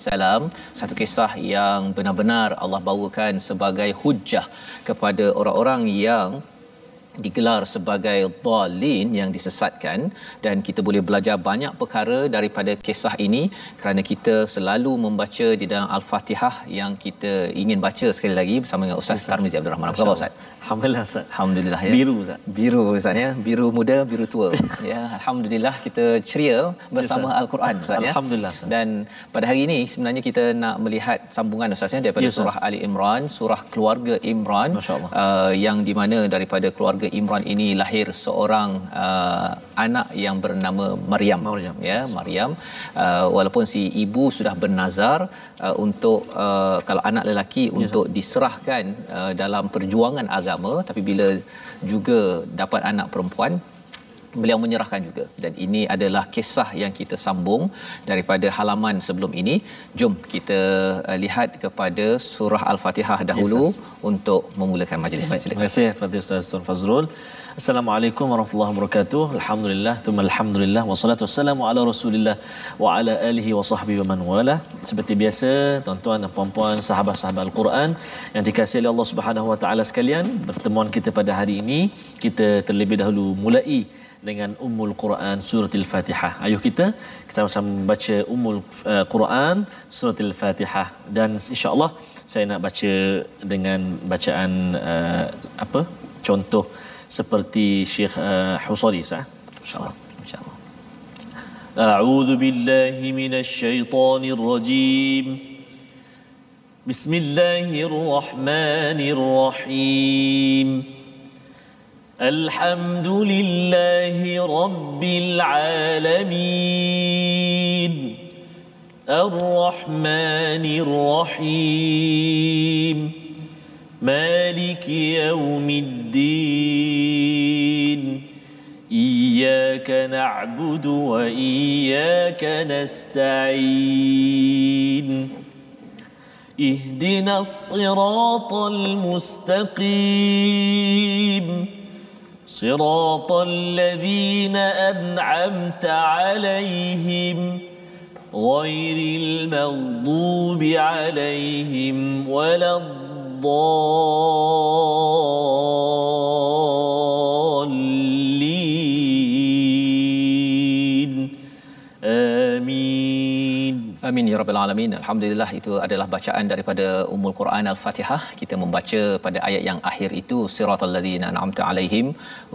salam, satu kisah yang benar-benar Allah bawakan sebagai hujjah kepada orang-orang yang digelar sebagai dhalin, yang disesatkan, dan kita boleh belajar banyak perkara daripada kisah ini kerana kita selalu membaca di dalam Al-Fatihah yang kita ingin baca sekali lagi bersama dengan Ustaz Tarmizi Abdul Rahman. Apa khabar Ustaz? Alhamdulillah Ustaz. Alhamdulillah ya. Biru Ustaz. Biru Ustaz ya. Biru muda, biru tua. Ya, alhamdulillah kita ceria bersama Al-Quran Ustaz ya. Alhamdulillah Ustaz. Dan pada hari ini sebenarnya kita nak melihat sambungan Ustaz ya daripada surah Ali Imran, surah keluarga Imran, yang di mana daripada keluarga Imran ini lahir seorang anak yang bernama Maryam. Ya, Maryam. Walaupun si ibu sudah bernazar untuk kalau anak lelaki untuk diserahkan dalam perjuangan agama, tapi bila juga dapat anak perempuan, beliau menyerahkan juga. Dan ini adalah kisah yang kita sambung daripada halaman sebelum ini. Jom kita lihat kepada surah Al-Fatihah dahulu untuk memulakan majlis. Terima kasih kepada Ustaz Tuan Fazrul. Assalamualaikum warahmatullahi wabarakatuh. Alhamdulillah, thumma alhamdulillah, wassalatu wassalamu ala Rasulillah wa ala alihi wa sahbihi wa man wala. Seperti biasa, tuan-tuan dan puan-puan, sahabat-sahabat Al-Quran yang dikasihi oleh Allah Subhanahu wa taala sekalian, pertemuan kita pada hari ini kita terlebih dahulu mulai dengan Ummul Quran surah Al-Fatihah. Ayuh kita sama-sama membaca Ummul Quran surah Al-Fatihah, dan insya-Allah saya nak baca dengan bacaan contoh seperti Syekh Husari insya-Allah. A'udzu billahi minasy syaithanir rajim. Bismillahirrahmanirrahim. Alhamdulillahi rabbil alamin. Ar-Rahmanir Rahim. مالك يوم الدين إياك نعبد وإياك نستعين اهدنا الصراط المستقيم صراط الذين أنعمت عليهم غير المغضوب عليهم ولا الضالين آمين. Amin ya rabbal alamin. Alhamdulillah, itu adalah bacaan daripada Ummul Quran Al-Fatihah. Kita membaca pada ayat yang akhir itu, siratal ladzina an'amta alaihim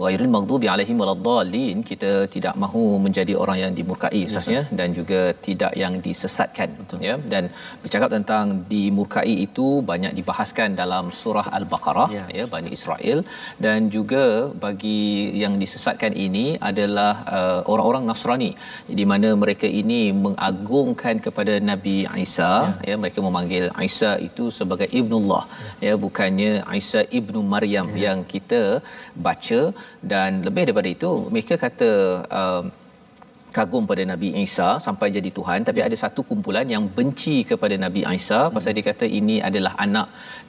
ghairil maghdubi alaihim waladdallin. Kita tidak mahu menjadi orang yang dimurkai ustaznya, dan juga tidak yang disesatkan. Betul. Ya. Dan bercakap tentang dimurkai itu banyak dibahaskan dalam surah Al-Baqarah, ya, Bani Israel, dan juga bagi yang disesatkan ini adalah orang-orang Nasrani, di mana mereka ini mengagungkan kepada Nabi Isa, ya, mereka memanggil Isa itu sebagai Ibnullah, ya, bukannya Isa Ibnu Maryam yang kita baca. Dan lebih daripada itu, mereka kata kagum pada Nabi Isa sampai jadi Tuhan, tapi ada satu kumpulan yang benci kepada Nabi Isa pasal dia kata ini adalah anak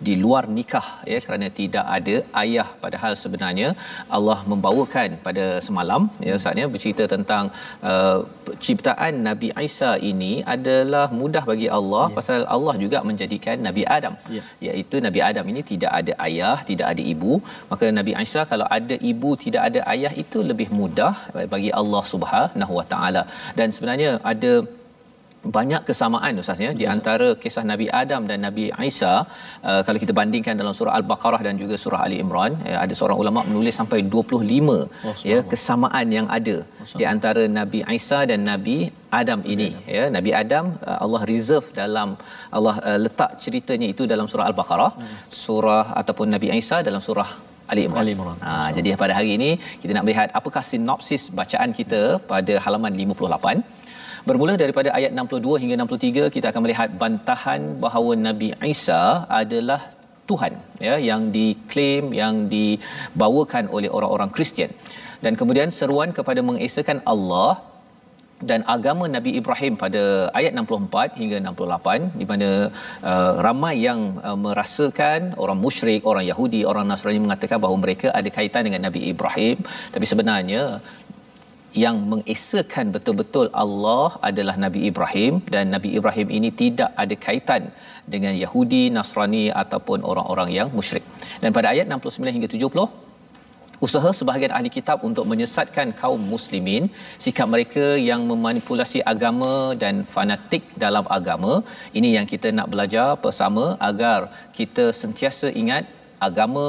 di luar nikah, ya, kerana tidak ada ayah. Padahal sebenarnya Allah membawakan pada semalam, ya, Ustaz, ya, bercerita tentang ciptaan Nabi Isa ini adalah mudah bagi Allah, pasal Allah juga menjadikan Nabi Adam, iaitu Nabi Adam ini tidak ada ayah, tidak ada ibu. Maka Nabi Isa kalau ada ibu tidak ada ayah itu lebih mudah bagi Allah Subhanahu wa taala. Dan sebenarnya ada banyak kesamaan ustaz, ya, di antara kisah Nabi Adam dan Nabi Isa. Kalau kita bandingkan dalam surah Al-Baqarah dan juga surah Ali Imran, ada seorang ulama menulis sampai 25 ya kesamaan yang ada di antara Nabi Isa dan Nabi Adam ini, ya. Nabi Adam Allah reserve dalam Allah letak ceritanya itu dalam surah Al-Baqarah, surah ataupun Nabi Isa dalam surah Ali Imran. Jadi pada hari ini kita nak melihat apakah sinopsis bacaan kita pada halaman 58. Bermula daripada ayat 62 hingga 63, kita akan melihat bantahan bahawa Nabi Isa adalah Tuhan, ya, yang diklaim, yang dibawakan oleh orang-orang Kristian. Dan kemudian seruan kepada mengesakan Allah dan agama Nabi Ibrahim pada ayat 64 hingga 68, di mana ramai yang merasakan, orang musyrik, orang Yahudi, orang Nasrani mengatakan bahawa mereka ada kaitan dengan Nabi Ibrahim, tapi sebenarnya yang mengesakan betul-betul Allah adalah Nabi Ibrahim, dan Nabi Ibrahim ini tidak ada kaitan dengan Yahudi, Nasrani ataupun orang-orang yang musyrik. Dan pada ayat 69 hingga 70, usaha sebahagian ahli kitab untuk menyesatkan kaum muslimin, sikap mereka yang memanipulasi agama dan fanatik dalam agama. Ini yang kita nak belajar bersama agar kita sentiasa ingat agama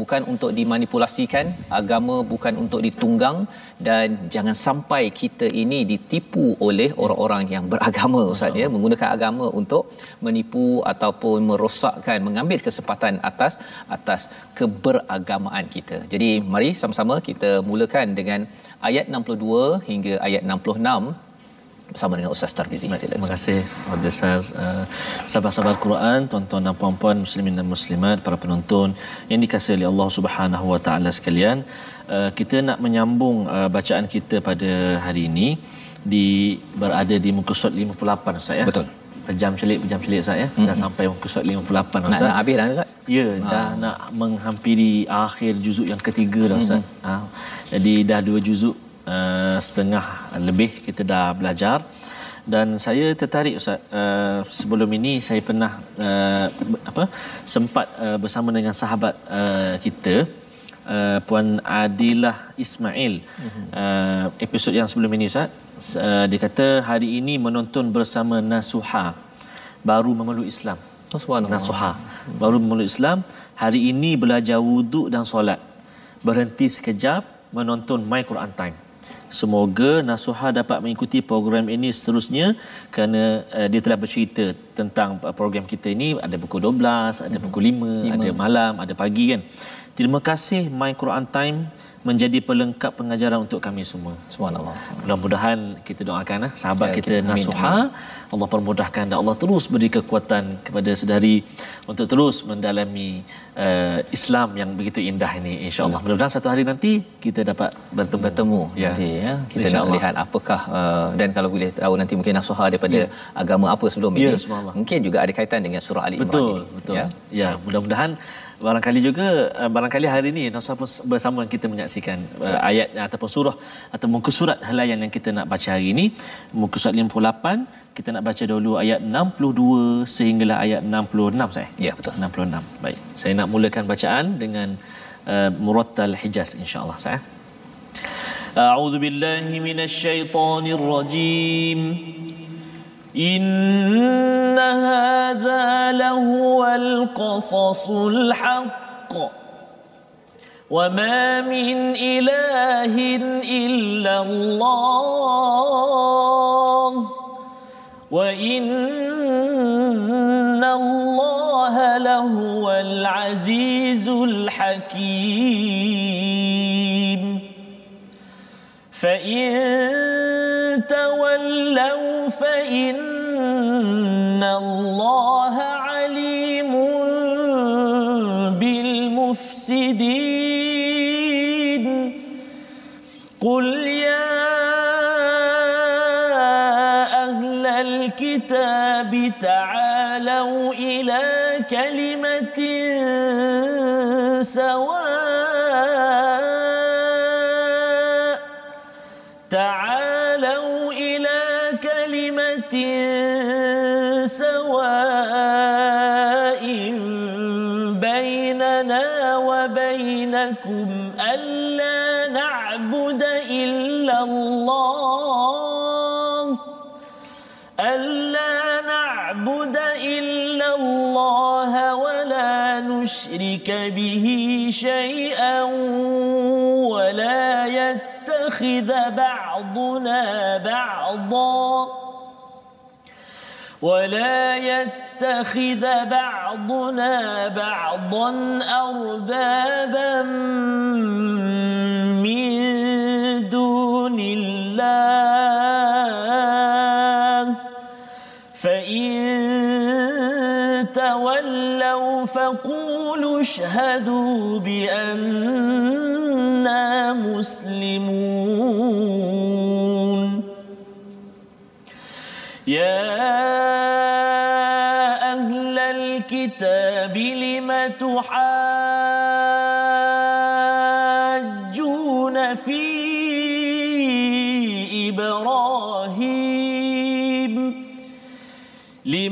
bukan untuk dimanipulasikan, agama bukan untuk ditunggang, dan jangan sampai kita ini ditipu oleh orang-orang yang beragama, Ustaz, ya, menggunakan agama untuk menipu ataupun merosakkan, mengambil kesempatan atas keberagamaan kita. Jadi mari sama-sama kita mulakan dengan ayat 62 hingga ayat 66 bersama dengan Ustaz Tarmizi. Terima kasih kepada Ustaz. Sahabat-sahabat Quran, tuan-tuan dan puan-puan muslimin dan muslimat, para penonton yang dikasihi oleh Allah Subhanahu wa taala sekalian, kita nak menyambung bacaan kita pada hari ini berada di muka surat 58, Ustaz, ya. Betul. Pejam celik Ustaz, ya. Dah sampai muka surat 58, Ustaz. Nak habis dah, Ustaz? Ya, dah nak menghampiri akhir juzuk yang ketiga dah, Ustaz. Jadi dah 2 juzuk setengah lebih kita dah belajar, dan saya tertarik, Ustaz. Sebelum ini saya pernah sempat bersama dengan sahabat kita, Puan Adilah Ismail, episod yang sebelum ini, Ustaz. Dia kata hari ini menonton bersama Nasuha, baru memeluk Islam. Nasuha baru memeluk Islam, hari ini belajar wuduk dan solat, berhenti sekejap menonton My Quran Time. Semoga Nasuha dapat mengikuti program ini seterusnya, kerana dia telah bercerita tentang program kita ini, ada pukul 12, ada pukul 5, ada malam, ada pagi, kan. Terima kasih My Quran Time menjadi pelengkap pengajaran untuk kami semua. Subhanallah. Mudah-mudahan kita doakan sahabat kita Nasuha, Allah permudahkan dan Allah terus beri kekuatan kepada saudari untuk terus mendalami Islam yang begitu indah ini, insya-Allah. Mudah-mudahan satu hari nanti kita dapat bertemu nanti, ya. Kita nak lihat apakah dan kalau boleh tahu nanti mungkin Nasuha daripada agama apa sebelum ini. Mungkin juga ada kaitan dengan surah Ali Imran ini. Betul. Ya, mudah-mudahan barangkali hari ini Nasuha bersama kita menyaksikan ayat ataupun surah atau muka surat halayan yang kita nak baca hari ini, muka surat 58. Kita nak baca dulu ayat 62 sehinggalah ayat 66, saya. Ya, betul. 66. Baik. Saya nak mulakan bacaan dengan Murattal Hijaz, insya-Allah, saya. A'udzu billahi minasyaitonir rajim. Inna hadza lahuwal qasasul haqq wa ma min ilahin illa Allah wa inna Allaha lahuwal azizul hakim. Fa in tawallaw fa inna Allaha alimun bil mufsidin. Qul ya ahlal kitab ta'alu ila kalimatin sawa سواء بيننا وبينكم ألا نعبد إلا الله ولا نشرك به شيئا ولا يتخذ بعضنا بعضا أربابا من دون الله فإن تولوا فقولوا اشهدوا بأننا مسلمون. يا أهل الكتاب لم تحاجون في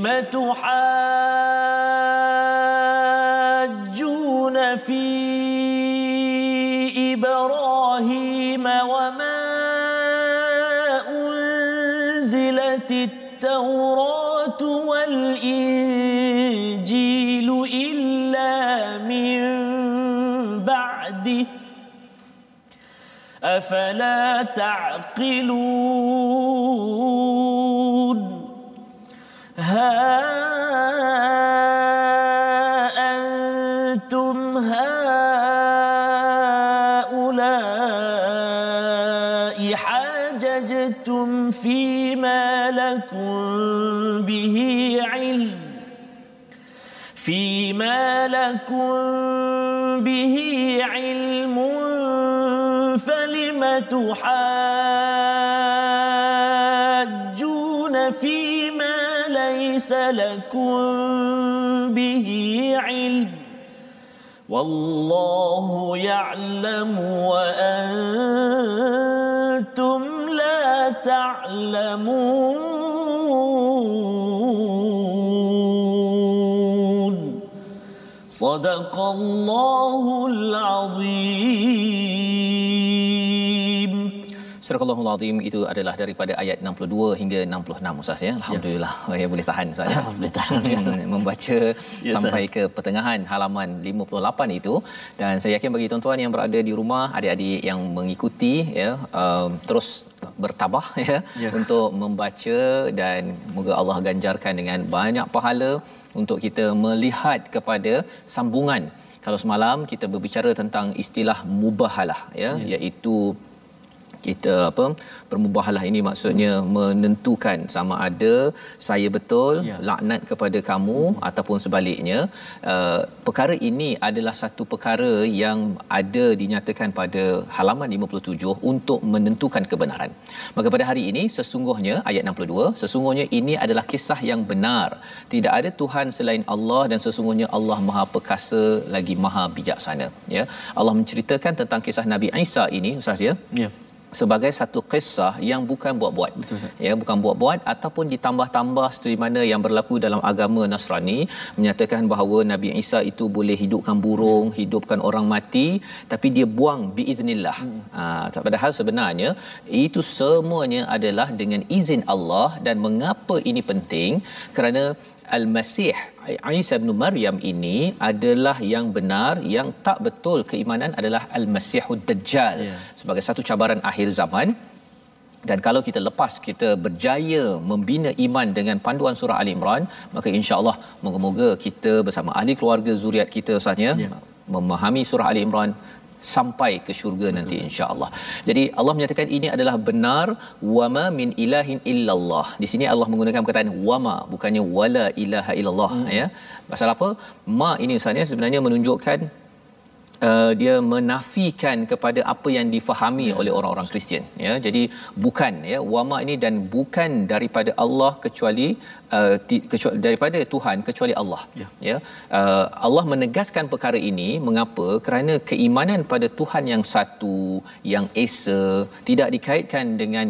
لم تحاجون في إبراهيم وما أنزلت التوراة والإنجيل إلا من بعده أفلا تعقلون ها أنتم هؤلاء حاججتم فيما لكم به علم فلم تحاجون فيما ليس لكم به علم والله يعلم وأنتم لا تعلمون صدق الله العظيم. Surah Al-Azim itu adalah daripada ayat 62 hingga 66 Ustaz ya. Alhamdulillah saya boleh tahan Ustaz ya. Boleh tahan membaca sampai ke pertengahan halaman 58 itu, dan saya yakin bagi tuan-tuan yang berada di rumah, adik-adik yang mengikuti ya, terus bertabah ya untuk membaca, dan moga Allah ganjarkan dengan banyak pahala untuk kita melihat kepada sambungan. Kalau semalam kita berbicara tentang istilah mubahalah ya, iaitu kita bermubahalah ini maksudnya menentukan sama ada saya betul laknat kepada kamu ataupun sebaliknya. Perkara ini adalah satu perkara yang ada dinyatakan pada halaman 57 untuk menentukan kebenaran. Maka pada hari ini sesungguhnya ayat 62, sesungguhnya ini adalah kisah yang benar, tidak ada Tuhan selain Allah dan sesungguhnya Allah Maha Perkasa lagi Maha Bijaksana ya. Allah menceritakan tentang kisah Nabi Isa ini Ustaz ya. Sebagai satu kisah yang bukan buat-buat. Ya, bukan buat-buat ataupun ditambah-tambah seperti mana yang berlaku dalam agama Nasrani, menyatakan bahawa Nabi Isa itu boleh hidupkan burung, hidupkan orang mati, tapi dia buang biiznillah. Padahal sebenarnya itu semuanya adalah dengan izin Allah. Dan mengapa ini penting? Kerana Al-Masih Isa bin Maryam ini adalah yang benar, yang tak betul keimanan adalah Al-Masihud Dajjal sebagai satu cabaran akhir zaman. Dan kalau kita lepas kita berjaya membina iman dengan panduan surah Ali Imran, maka insya-Allah moga-moga kita bersama ahli keluarga zuriat kita sahaja memahami surah Ali Imran sampai ke syurga nanti insya-Allah. Jadi Allah menyatakan ini adalah benar, wama min ilahin illallah. Di sini Allah menggunakan perkataan wama, bukannya wala ilaha illallah ya. Pasal apa? Ma ini sebenarnya menunjukkan dia menafikan kepada apa yang difahami oleh orang-orang Kristian ya. Jadi bukan ya, wama ini dan bukan daripada Allah kecuali daripada Tuhan kecuali Allah ya. Allah menegaskan perkara ini mengapa? Kerana keimanan pada Tuhan yang satu, yang esa, tidak dikaitkan dengan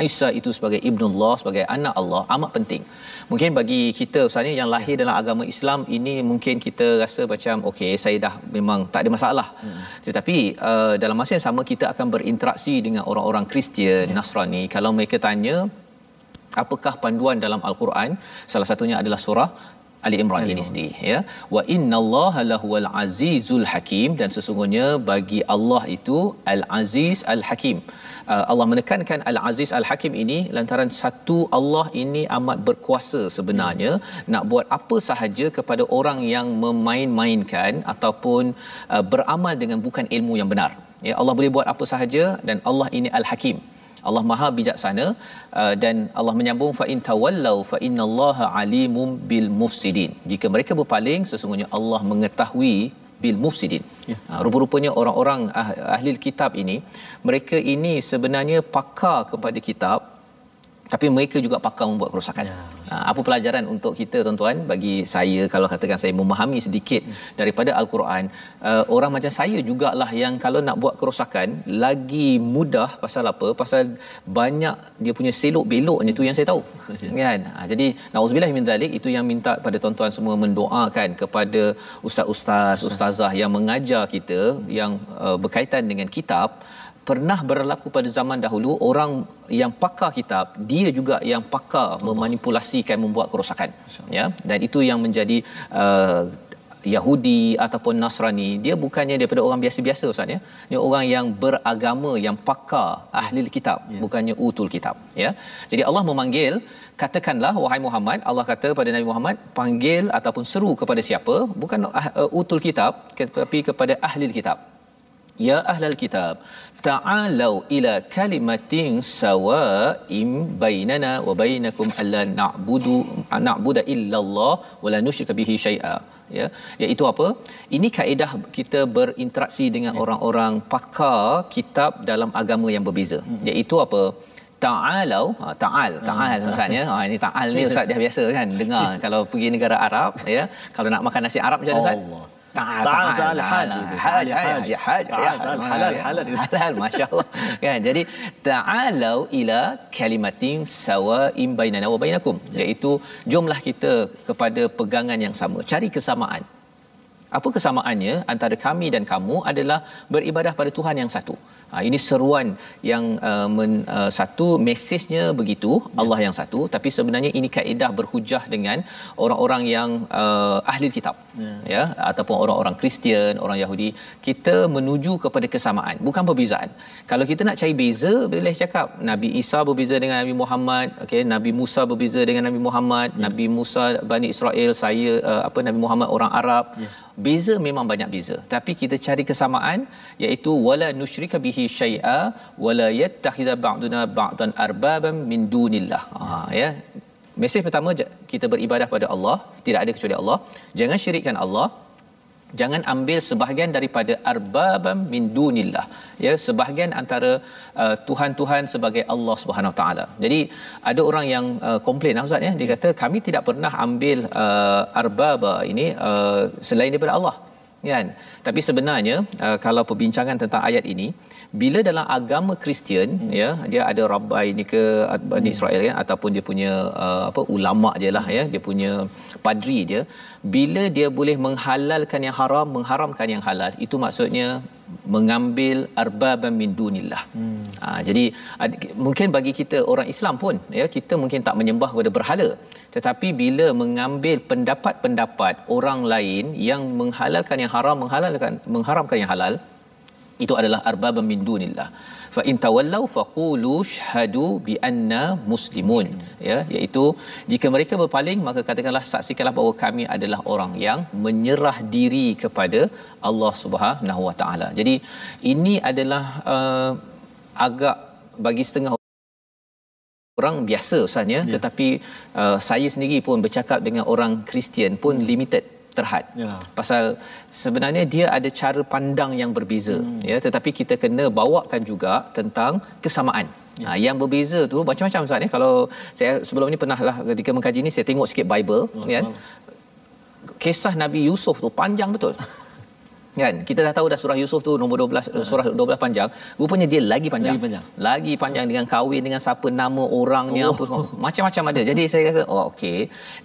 Isa itu sebagai ibnullah, sebagai anak Allah, amat penting. Mungkin bagi kita Ustaz yang lahir dalam agama Islam ini, mungkin kita rasa macam okey, saya dah memang tak ada masalah. Tetapi dalam masa yang sama kita akan berinteraksi dengan orang-orang Kristian, Nasrani. Kalau mereka tanya apakah panduan dalam Al-Quran, salah satunya adalah surah Ali Imran ini sendiri ya. Wa innallaha lahuwal azizul hakim, dan sesungguhnya bagi Allah itu Al-Aziz Al-Hakim. Allah menekankan Al-Aziz Al-Hakim ini lantaran satu Allah ini amat berkuasa sebenarnya nak buat apa sahaja kepada orang yang memain-mainkan ataupun beramal dengan bukan ilmu yang benar. Ya, Allah boleh buat apa sahaja dan Allah ini Al-Hakim. Allah Maha Bijaksana. Dan Allah menyambung fa in tawallau fa innallaha alimum bil mufsidin. Jika mereka berpaling, sesungguhnya Allah mengetahui bil mufsidin. Rupa-rupanya orang-orang ahli kitab ini, mereka ini sebenarnya pakar kepada kitab, tapi mereka juga pakar membuat kerosakan. Apa pelajaran untuk kita tuan-tuan? Bagi saya, kalau katakan saya memahami sedikit daripada Al-Quran, orang macam saya jugalah yang kalau nak buat kerosakan lagi mudah. Pasal apa? Pasal banyak dia punya selok beloknya tu yang saya tahu. Kan? Jadi nauzubillah min zalik, itu yang minta pada tuan-tuan semua mendoakan kepada ustaz-ustaz, ustazah yang mengajar kita yang berkaitan dengan kitab. Pernah berlaku pada zaman dahulu, orang yang pakar kitab, dia juga yang pakar memanipulasikan, membuat kerosakan, ya. Dan itu yang menjadi Yahudi ataupun Nasrani, dia bukannya daripada orang biasa-biasa, ustaz, ya. Ini orang yang beragama, yang pakar, ahli kitab, bukannya utul kitab, ya. Jadi Allah memanggil, katakanlah wahai Muhammad, Allah kata pada Nabi Muhammad, panggil ataupun seru kepada siapa? Bukan utul kitab, tetapi kepada ahli kitab. Ya ahlal kitab, ta'alau ila kalimatin sawa'im bainana wa bainakum alla na'budu illallah wa la nusyrika bihi syai'a. Ya, iaitu apa? Ini kaedah kita berinteraksi dengan orang-orang pakar kitab dalam agama yang berbeza. Iaitu apa? Ta'alau, ta'al ustaz, ya. Ini ta'al ni ustaz dah biasa kan dengar kalau pergi negara Arab, ya. Kalau nak makan nasi Arab macam mana, ustaz? Ta'al halal, masya-Allah. Kan, jadi ta'alau ila kalimatin sawa'im bainana wa bainakum, iaitu jomlah kita kepada pegangan yang sama, cari kesamaan. Apa kesamaannya antara kami dan kamu adalah beribadah pada Tuhan yang satu. Ini seruan yang satu, mesejnya begitu, Allah yang satu, tapi sebenarnya ini kaedah berhujah dengan orang-orang yang ahli kitab, ya, ataupun orang-orang Kristian, orang Yahudi. Kita menuju kepada kesamaan, bukan perbezaan. Kalau kita nak cari beza, boleh cakap Nabi Isa berbeza dengan Nabi Muhammad, okey, Nabi Musa berbeza dengan Nabi Muhammad, Nabi Musa Bani Israel, saya Nabi Muhammad orang Arab. Beza memang banyak beza, tapi kita cari kesamaan, iaitu wala nusyrika bihi syai'a wala yattakhidha ba'duna ba'dan arbaban min dunillah. Ya. Mesej pertama, kita beribadah pada Allah, tidak ada kecuali Allah. Jangan syirikkan Allah. Jangan ambil sebahagian daripada arbabam min dunillah, ya, sebahagian antara tuhan-tuhan sebagai Allah Subhanahu Wa Taala. Jadi ada orang yang komplain, ustaz, ya, dia kata kami tidak pernah ambil arbaba ini selain daripada Allah, kan. Tapi sebenarnya kalau perbincangan tentang ayat ini, bila dalam agama Kristian, ya, dia ada rabbai ni ke Bani Israel, kan, ataupun dia punya ulama je lah, ya, dia punya padri dia, bila dia boleh menghalalkan yang haram, mengharamkan yang halal, itu maksudnya mengambil arbaban min dunillah. Jadi mungkin bagi kita orang Islam pun, ya, kita mungkin tak menyembah kepada berhala, tetapi bila mengambil pendapat-pendapat orang lain yang menghalalkan yang haram, mengharamkan yang halal, itu adalah arbabam min dunillah. Fa in tawallau faqulu shahadu bi anna muslimun, ya, iaitu jika mereka berpaling, maka katakanlah, saksikanlah bahawa kami adalah orang yang menyerah diri kepada Allah Subhanahu Wa Taala. Jadi ini adalah agak bagi setengah orang biasa, ustaz, ya, tetapi saya sendiri pun bercakap dengan orang Kristian pun limited, terhad. Pasal sebenarnya dia ada cara pandang yang berbeza, ya, tetapi kita kena bawakan juga tentang kesamaan. Yang berbeza tu macam-macam, ustaz, ya. Kalau saya sebelum ni pernahlah ketika mengkaji ni, saya tengok sikit Bible, kan. Kisah Nabi Yusuf tu panjang betul. Kan, kita dah tahu dah surah Yusuf tu nombor 12, surah 12 panjang. Rupanya dia lagi panjang. Lagi panjang dengan kahwin dengan siapa, nama orangnya, apa semua, macam-macam ada. Jadi saya rasa okey,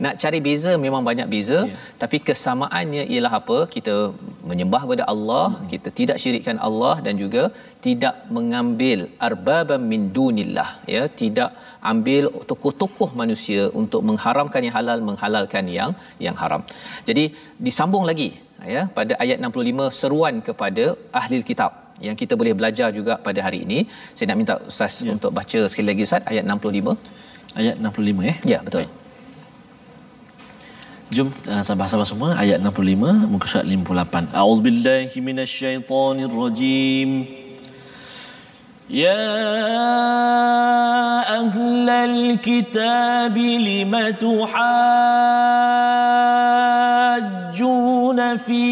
nak cari beza memang banyak beza, tapi kesamaannya ialah apa? Kita menyembah kepada Allah, kita tidak syirikkan Allah, dan juga tidak mengambil arbabam min dunillah, ya, tidak ambil tokoh-tokoh manusia untuk mengharamkan yang halal, menghalalkan yang haram. Jadi disambung lagi, ya, pada ayat 65, seruan kepada ahli kitab yang kita boleh belajar juga pada hari ini. Saya nak minta ustaz untuk baca sekali lagi, ustaz, ayat 65. Ayat 65, ya. Ya, betul. Baik. Jom sahabat-sahabat semua, ayat 65 muka surat 58. A'udzubillahi minasyaitonirrajim. يا أهل الكتاب لم تحاجون في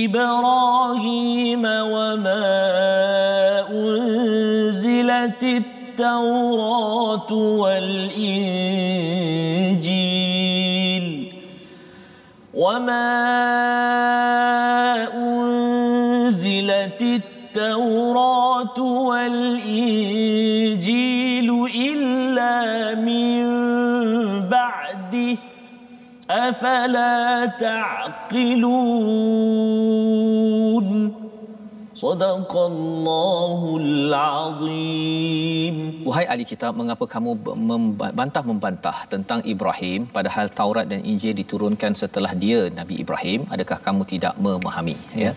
إبراهيم وما أنزلت التوراة والإنجيل وما أنزلت التوراة والإنجيل إلا من بعده أفلا تعقلون صدق الله العظيم. Wahai ahli kitab, mengapa kamu membantah tentang Ibrahim padahal Taurat dan Injil diturunkan setelah dia, Nabi Ibrahim? Adakah kamu tidak memahami? Ya.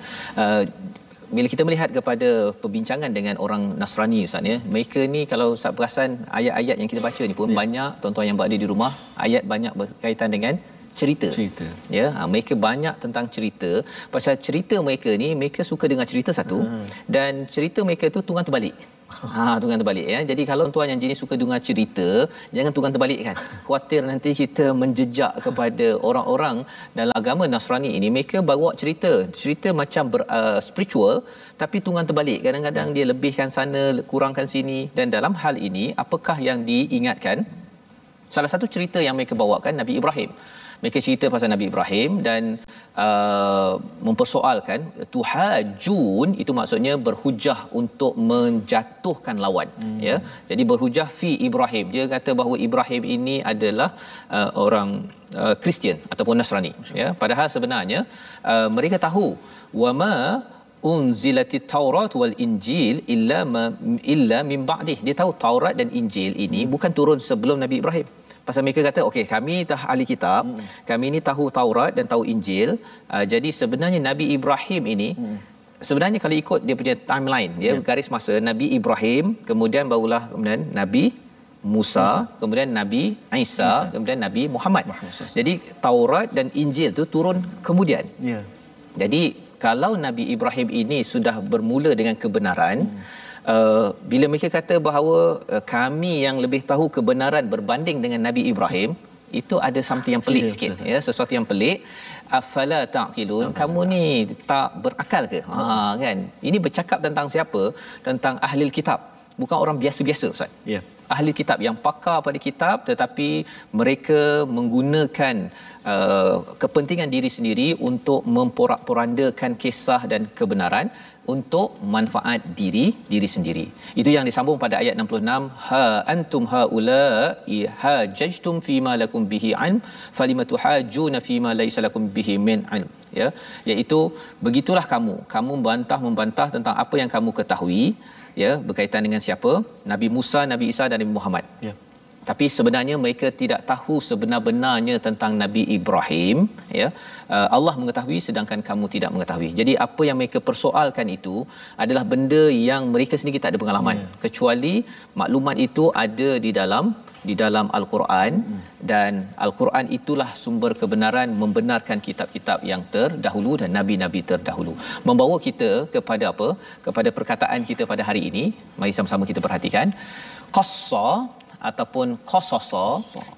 Bila kita melihat kepada perbincangan dengan orang Nasrani Ustaz ya, mereka ni kalau Ustaz perasan ayat-ayat yang kita baca ni pun banyak tuan-tuan yang berada di rumah, ayat banyak berkaitan dengan cerita. Ya, mereka banyak tentang cerita. Pasal cerita mereka ni, mereka suka dengar cerita satu dan cerita mereka tu tunggang terbalik. Tunggang terbalik ya. Jadi kalau tuan yang jenis suka dengar cerita, jangan tunggang terbalik kan. Khuatir nanti kita menjejak kepada orang-orang dalam agama Nasrani ini. Mereka bawa cerita macam spiritual tapi tunggang terbalik. Kadang-kadang dia lebihkan sana, kurangkan sini, dan dalam hal ini apakah yang diingatkan? Salah satu cerita yang mereka bawakan Nabi Ibrahim. Mereka cerita pasal Nabi Ibrahim dan mempersoalkan tuhajun, itu maksudnya berhujah untuk menjatuhkan lawan ya. Jadi berhujah fi Ibrahim. Dia kata bahawa Ibrahim ini adalah orang Kristian ataupun Nasrani ya. Padahal sebenarnya mereka tahu wama unzilatit Taurat wal Injil illa min ba'dih. Dia tahu Taurat dan Injil ini bukan turun sebelum Nabi Ibrahim. Pasal mereka kata, okey, kami dah ahli kitab, kami ni tahu Taurat dan tahu Injil. Jadi sebenarnya Nabi Ibrahim ini, sebenarnya kalau ikut dia punya timeline, dia garis masa, Nabi Ibrahim, kemudian barulah kemudian Nabi Musa, kemudian Nabi Isa, kemudian Nabi Muhammad. Jadi Taurat dan Injil tu turun kemudian. Jadi kalau Nabi Ibrahim ini sudah bermula dengan kebenaran, bila mereka kata bahawa kami yang lebih tahu kebenaran berbanding dengan Nabi Ibrahim, itu ada something yang pelik sikit ya, sesuatu yang pelik. Afala ta'qilun, kamu ni tak berakal ke? Kan, ini bercakap tentang siapa? Tentang ahli kitab, bukan orang biasa-biasa Ustaz. Ahli kitab yang pakar pada kitab, tetapi mereka menggunakan kepentingan diri sendiri untuk memporak-porandakan kisah dan kebenaran untuk manfaat diri sendiri. Itu yang disambung pada ayat 66, ha antum haula hajajtum fima lakum bihi an falimatu hajuna fima laysa lakum bihi min ilm, ya, iaitu begitulah kamu membantah tentang apa yang kamu ketahui, ya, berkaitan dengan siapa? Nabi Musa, Nabi Isa dan Nabi Muhammad. Tapi sebenarnya mereka tidak tahu sebenar-benarnya tentang Nabi Ibrahim, ya. Allah mengetahui sedangkan kamu tidak mengetahui. Jadi apa yang mereka persoalkan itu adalah benda yang mereka sendiri tak ada pengalaman, kecuali maklumat itu ada di dalam Al-Quran, dan Al-Quran itulah sumber kebenaran, membenarkan kitab-kitab yang terdahulu dan nabi-nabi terdahulu. Membawa kita kepada apa? Kepada perkataan kita pada hari ini. Mari sama-sama kita perhatikan. Qassa ataupun qasasa,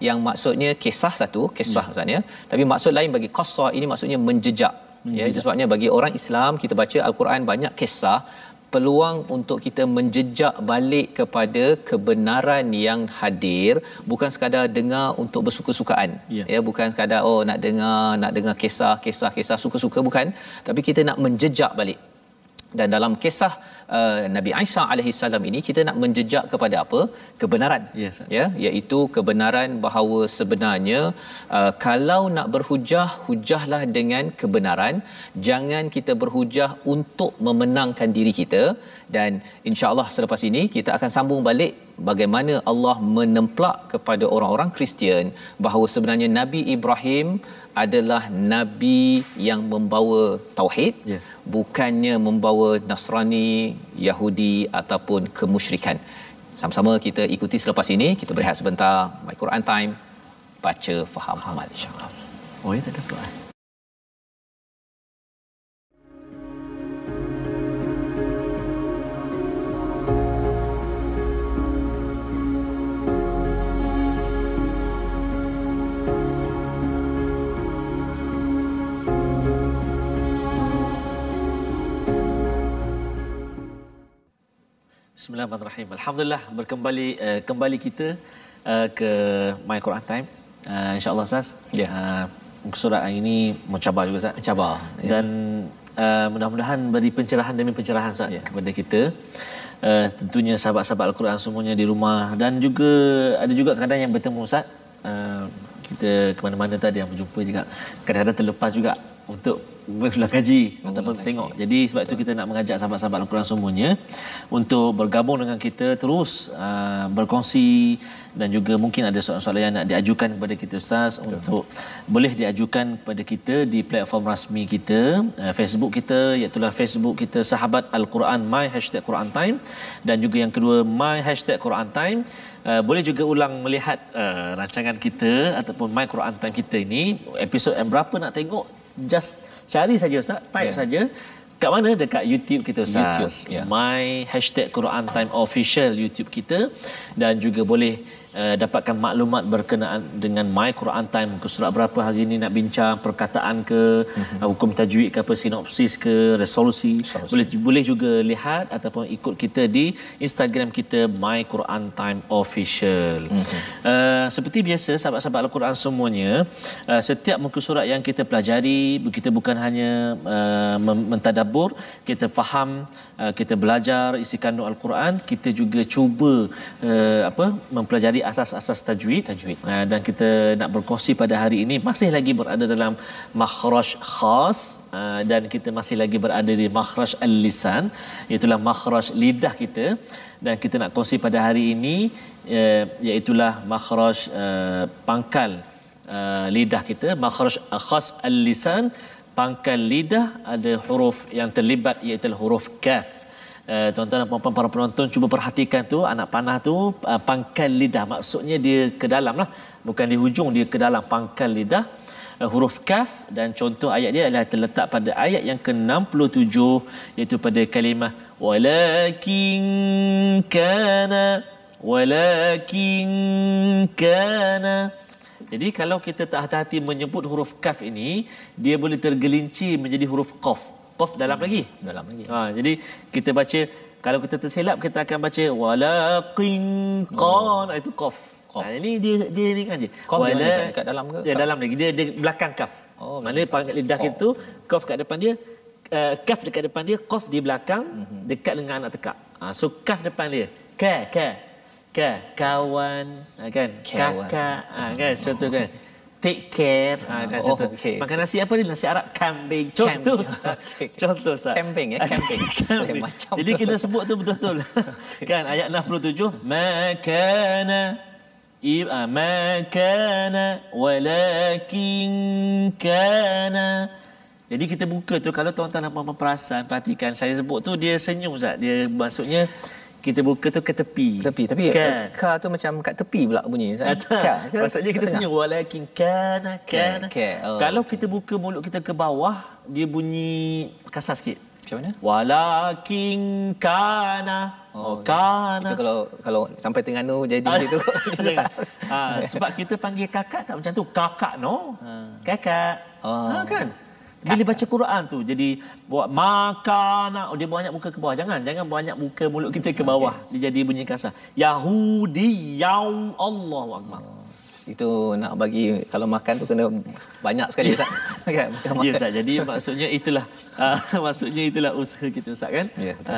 yang maksudnya kisah satu, kisah maksudnya, tapi maksud lain bagi qassa ini maksudnya menjejak. Ya, itu sebabnya bagi orang Islam kita baca Al-Quran banyak kisah, peluang untuk kita menjejak balik kepada kebenaran yang hadir, bukan sekadar dengar untuk bersuka-sukaan. Ya, bukan sekadar nak dengar kisah suka-suka, bukan, tapi kita nak menjejak balik. Dan dalam kisah Nabi Isa alaihi salam ini kita nak menjejak kepada apa? Kebenaran. Ya, iaitu kebenaran bahawa sebenarnya kalau nak berhujah, hujahlah dengan kebenaran. Jangan kita berhujah untuk memenangkan diri kita. Dan insya-Allah selepas ini kita akan sambung balik bagaimana Allah menemplak kepada orang-orang Kristian bahawa sebenarnya Nabi Ibrahim adalah nabi yang membawa tauhid, bukannya membawa Nasrani, Yahudi ataupun kemusyrikan. Sama-sama kita ikuti selepas ini. Kita berehat sebentar. My Quran Time, baca, faham, amal, insya-Allah. Oh, ya, tak ada Quran. Bismillahirrahmanirrahim. Alhamdulillah, kembali kita ke My Quran Time. InsyaAllah Ustaz. muka surat hari ini mencabar juga Ustaz. Mencabar. Dan mudah-mudahan beri pencerahan demi pencerahan Ustaz kepada kita. Tentunya sahabat-sahabat Al-Quran semuanya di rumah, dan juga ada juga kadang yang bertemu Ustaz, kita ke mana-mana tadi yang berjumpa juga kadang-kadang terlepas juga untuk berulang kaji ataupun tengok. Jadi sebab itu kita nak mengajak sahabat-sahabat Al-Quran semuanya untuk bergabung dengan kita, terus berkongsi, dan juga mungkin ada soalan-soalan yang nak diajukan kepada kita Ustaz. Untuk boleh diajukan kepada kita di platform rasmi kita, Facebook kita, iaitu Facebook kita Sahabat Al-Quran My #QuranTime, dan juga yang kedua My #QuranTime. Boleh juga ulang melihat rancangan kita ataupun My Quran Time kita ini, episod yang berapa nak tengok, just cari saja Ustaz, type saja. Kat mana? Dekat YouTube kita Ustaz. YouTube, My #QuranTime Official YouTube kita, dan juga boleh dapatkan maklumat berkenaan dengan My Quran Time, muka surat berapa hari ini nak bincang, perkataan ke, hukum tajwid ke apa, sinopsis ke, resolusi. Boleh juga lihat ataupun ikut kita di Instagram kita My Quran Time Official. Seperti biasa sahabat-sahabat Al-Quran semuanya, setiap muka surat yang kita pelajari, kita bukan hanya mentadabbur, kita faham, kita belajar isi kandung Al-Quran, kita juga cuba mempelajari asas-asas tajwid. Dan kita nak berkongsi pada hari ini masih lagi berada dalam makhraj khas, dan kita masih lagi berada di makhraj al-lisan, iaitu makhraj lidah kita. Dan kita nak kongsi pada hari ini iaitu makhraj pangkal lidah kita, makhraj khas al-lisan, pangkal lidah. Ada huruf yang terlibat iaitu huruf kaf. Tuan-tuan dan puan-puan para penonton cuba perhatikan tu, anak panah tu, pangkal lidah, maksudnya dia ke dalam lah, bukan di hujung, dia ke dalam pangkal lidah, huruf kaf. Dan contoh ayat dia adalah terletak pada ayat yang ke-67, iaitu pada kalimah walakin kana. Jadi kalau kita tak hati-hati menyebut huruf kaf ini, dia boleh tergelincir menjadi huruf qaf. Qaf dalam lagi. Jadi kita baca, kalau kita tersilap kita akan baca walakin qan, itu qaf. Ini dia ni kan je. Qaf dekat dalam ke? Dia dalam lagi. Dia belakang kaf. Maknanya pangkal lidah kita tu, qaf kat depan dia, kaf dekat depan dia, qaf di belakang, dekat dengan anak tekak. So kaf depan dia. Kawan, kan? Kakak, kan? Contoh kan? Take care, kan? Contoh. Makan nasi apa ni? Nasi Arab kambing. Contoh. Contoh Ustaz. Camping. Macam jadi kena sebut tu betul-betul. Kan ayat 67, makana walakin kana. Jadi kita buka tu, kalau tuan-tuan nak perasan, perhatikan saya sebut tu, dia senyum Ustaz. Dia maksudnya kita buka tu ke tepi. Tapi ka tu macam kat tepi pula bunyi. Maksudnya kita senyum walakin kana. Kalau kita buka mulut kita ke bawah, dia bunyi kasar sikit. Macam mana? Walakin kana. Kana. Itu kalau sampai Terengganu jadi gitu. Sebab kita panggil kakak tak macam tu. Kakak Kakak. Kan? Bila baca Quran tu jadi buat makan, dia banyak muka ke bawah. Jangan banyak muka mulut kita ke bawah. Dia jadi bunyi kasar. Yahudi Allahu akbar. Itu nak bagi, kalau makan tu kena banyak sekali Ustaz. Kan? Ya Ustaz. Jadi maksudnya itulah usaha kita Ustaz kan.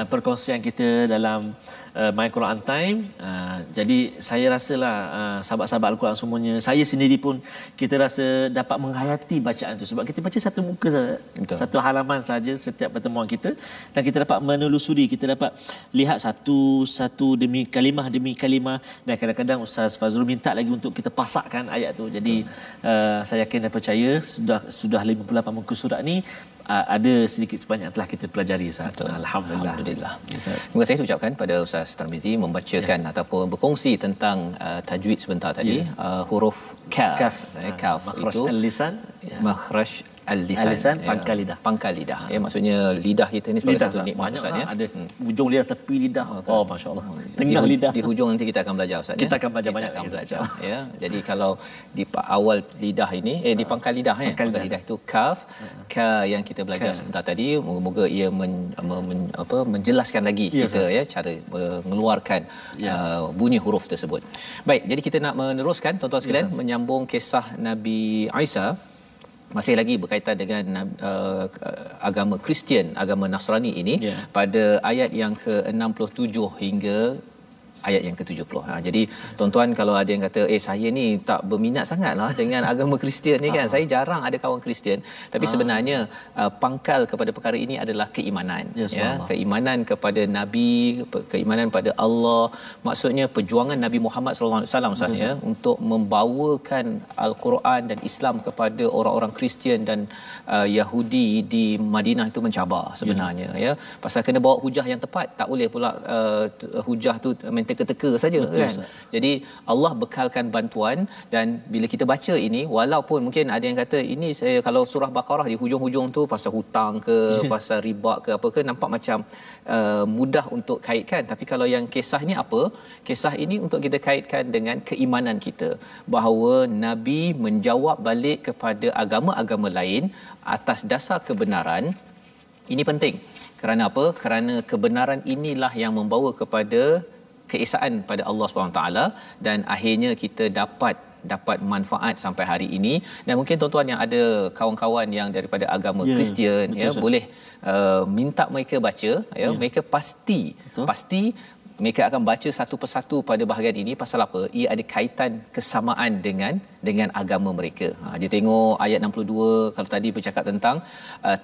Perkongsian kita dalam My Quran Time. Jadi saya rasalah sahabat-sahabat Al-Quran semuanya, saya sendiri pun kita rasa dapat menghayati bacaan tu, sebab kita baca satu muka saja, satu halaman saja setiap pertemuan kita, dan kita dapat menelusuri, kita dapat lihat satu demi kalimah, dan kadang-kadang Ustaz Fazrul minta lagi untuk kita pasakkan ayat tu. Jadi saya yakin dan percaya sudah 58 muka surat ni ada sedikit sebanyak telah kita pelajari Ustaz. Alhamdulillah. Terima kasih ucapkan pada Ustaz Tarmizi membacakan ataupun berkongsi tentang tajwid sebentar tadi. Huruf kaf makhraj itu al-lisan, makhraj al-lisan, pangkal lidah. Maksudnya lidah kita ni sebagai satu nikmat Ustaz ya. Ada hujung lidah, tepi lidah. Masya-Allah. Tengah lidah. Di hujung nanti kita akan belajar Ustaz. Kita akan belajar banyak lagi. Ya. Jadi kalau di awal lidah ini di pangkal lidah pangkal lidah itu kaf, yang kita belajar sebentar tadi, moga-moga ia menjelaskan lagi kita cara mengeluarkan bunyi huruf tersebut. Baik, jadi kita nak meneruskan tuan-tuan sekalian menyambung kisah Nabi Isa masih lagi berkaitan dengan agama Kristian, agama Nasrani ini, pada ayat yang ke-67 hingga ayat yang ke-70. Jadi tuan-tuan kalau ada yang kata saya ni tak berminat sangatlah dengan agama Kristian ni kan. Saya jarang ada kawan Kristian. Tapi sebenarnya pangkal kepada perkara ini adalah keimanan. Keimanan kepada nabi, keimanan pada Allah. Maksudnya perjuangan Nabi Muhammad sallallahu alaihi wasallam sahaja untuk membawakan Al-Quran dan Islam kepada orang-orang Kristian dan Yahudi di Madinah itu mencabar sebenarnya ya. Pasal kena bawa hujah yang tepat. Tak boleh pula hujah tu teka-teka saja kan. Jadi Allah bekalkan bantuan, dan bila kita baca ini, walaupun mungkin ada yang kata ini saya kalau surah Baqarah di hujung-hujung tu pasal hutang ke pasal riba ke apa ke, nampak macam mudah untuk kaitkan, tapi kalau yang kisah ni apa? Kisah ini untuk kita kaitkan dengan keimanan kita bahawa Nabi menjawab balik kepada agama-agama lain atas dasar kebenaran. Ini penting. Kerana apa? Kerana kebenaran inilah yang membawa kepada keesaan pada Allah SWT, dan akhirnya kita dapat manfaat sampai hari ini. Dan mungkin tuan-tuan yang ada kawan-kawan yang daripada agama Kristian boleh minta mereka baca mereka pasti mereka akan baca satu persatu pada bahagian ini. Pasal apa? Ia ada kaitan kesamaan dengan agama mereka. Dia tengok ayat 62, kalau tadi bercakap tentang